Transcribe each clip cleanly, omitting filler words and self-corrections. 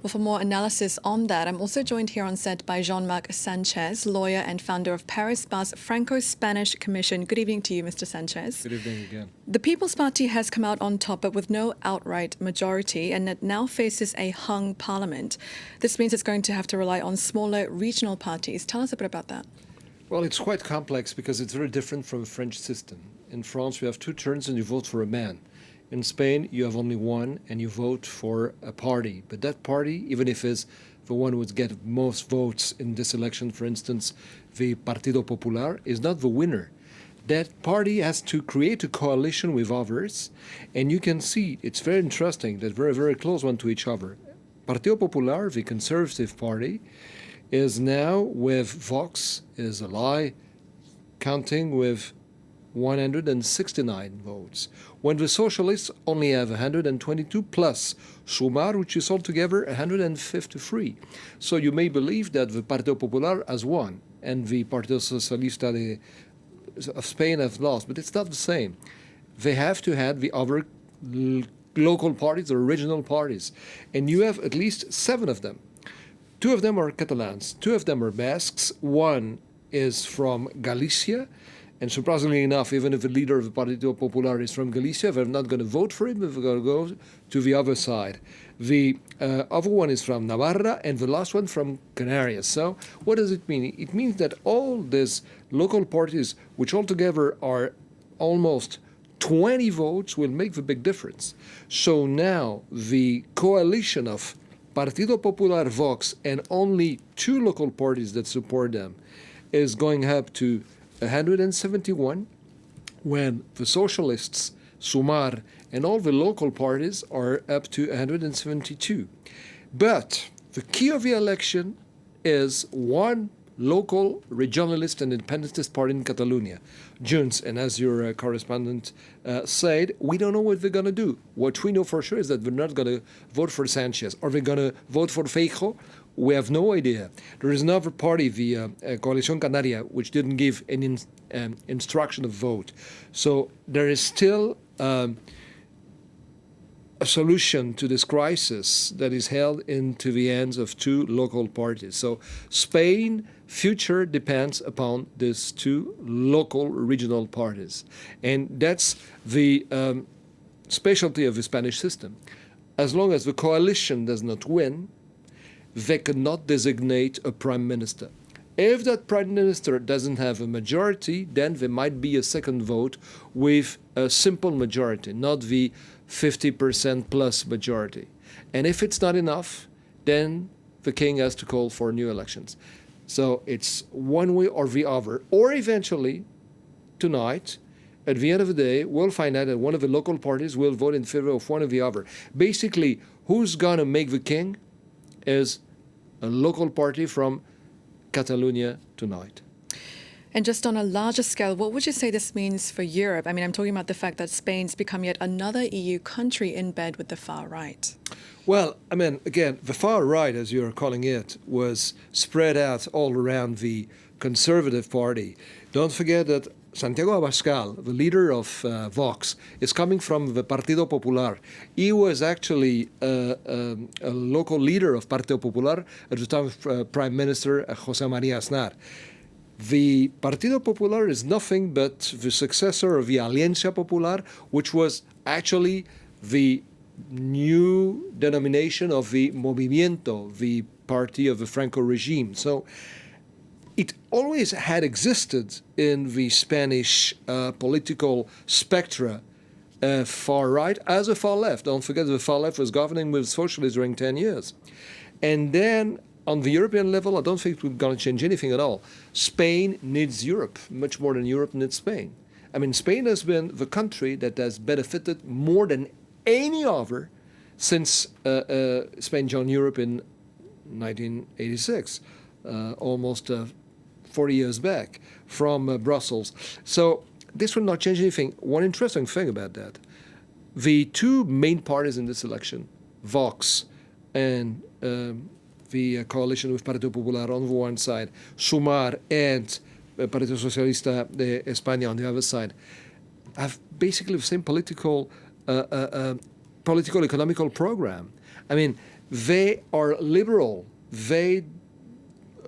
Well, for more analysis on that, I'm also joined here on set by Jean Marc Sánchez, lawyer and founder of Paris-based Franco-Spanish Commission. Good evening to you, Mr. Sánchez. Good evening again. The People's Party has come out on top, but with no outright majority, and it now faces a hung parliament. This means it's going to have to rely on smaller regional parties. Tell us a bit about that. Well, it's quite complex because it's very different from the French system. In France, you have two turns and you vote for a man. In Spain, you have only one and you vote for a party. But that party, even if it's the one who would get most votes in this election, for instance, the Partido Popular, is not the winner. That party has to create a coalition with others, and you can see it's very interesting. They're very, very close one to each other. Partido Popular, the Conservative Party, is now with Vox, is a lie, counting with 169 votes, when the Socialists only have 122 plus Sumar, which is altogether 153. So you may believe that the Partido Popular has won and the Partido Socialista of Spain have lost, but it's not the same. They have to have the other local parties or regional parties, and you have at least 7 of them. 2 of them are Catalans, 2 of them are Basques, 1 is from Galicia. And surprisingly enough, even if the leader of the Partido Popular is from Galicia, they're not going to vote for him, they're going to go to the other side. The other one is from Navarra, and the last one from Canarias. So what does it mean? It means that all these local parties, which altogether are almost 20 votes, will make the big difference. So now the coalition of Partido Popular, Vox, and only 2 local parties that support them is going up to 171, when the Socialists, Sumar, and all the local parties are up to 172. But the key of the election is one local regionalist and independentist party in Catalonia, Junts. And as your correspondent said, we don't know what they're going to do. What we know for sure is that they're not going to vote for Sanchez. Are they going to vote for Feijóo? We have no idea. There is another party, the Coalición Canaria, which didn't give any instruction of vote. So there is still a solution to this crisis that is held into the hands of 2 local parties. So Spain's future depends upon these 2 local regional parties. And that's the specialty of the Spanish system. As long as the coalition does not win, they cannot designate a prime minister. If that prime minister doesn't have a majority, then there might be a second vote with a simple majority, not the 50% plus majority. And if it's not enough, then the king has to call for new elections. So it's one way or the other. Or eventually, tonight, at the end of the day, we'll find out that one of the local parties will vote in favor of one or the other. Basically, who's going to make the king is a local party from Catalonia tonight. And just on a larger scale, what would you say this means for Europe? I mean, I'm talking about the fact that Spain's become yet another EU country in bed with the far right. Well, I mean, again, the far right, as you're calling it, was spread out all around the Conservative Party. Don't forget that Santiago Abascal, the leader of Vox, is coming from the Partido Popular. He was actually a local leader of Partido Popular at the time of Prime Minister José María Aznar. The Partido Popular is nothing but the successor of the Alianza Popular, which was actually the new denomination of the Movimiento, the party of the Franco regime. So it always had existed in the Spanish political spectra, far right as a far left. Don't forget the far left was governing with socialists during 10 years. And then on the European level, I don't think we're going to change anything at all. Spain needs Europe much more than Europe needs Spain. I mean, Spain has been the country that has benefited more than any other since Spain joined Europe in 1986, almost 40 years back from Brussels. So this will not change anything. One interesting thing about that, the 2 main parties in this election, Vox and the coalition with Partido Popular on the one side, Sumar and Partido Socialista de España on the other side, have basically the same political economical program. I mean, they are liberal. They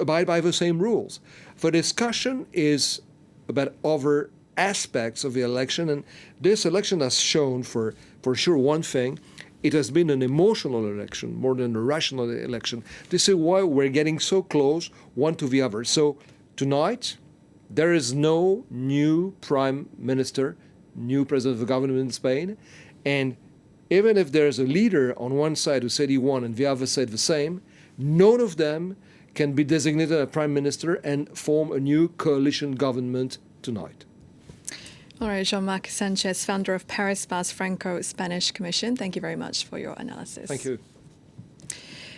abide by the same rules. The discussion is about other aspects of the election, and this election has shown for sure one thing: it has been an emotional election more than a rational election. This is why we're getting so close one to the other. So tonight, there is no new prime minister, new president of the government in Spain, and even if there's a leader on one side who said he won and the other said the same, none of them can be designated a prime minister and form a new coalition government tonight. All right, Jean Marc Sánchez, founder of Paris-based Franco-Spanish Commission, thank you very much for your analysis. Thank you.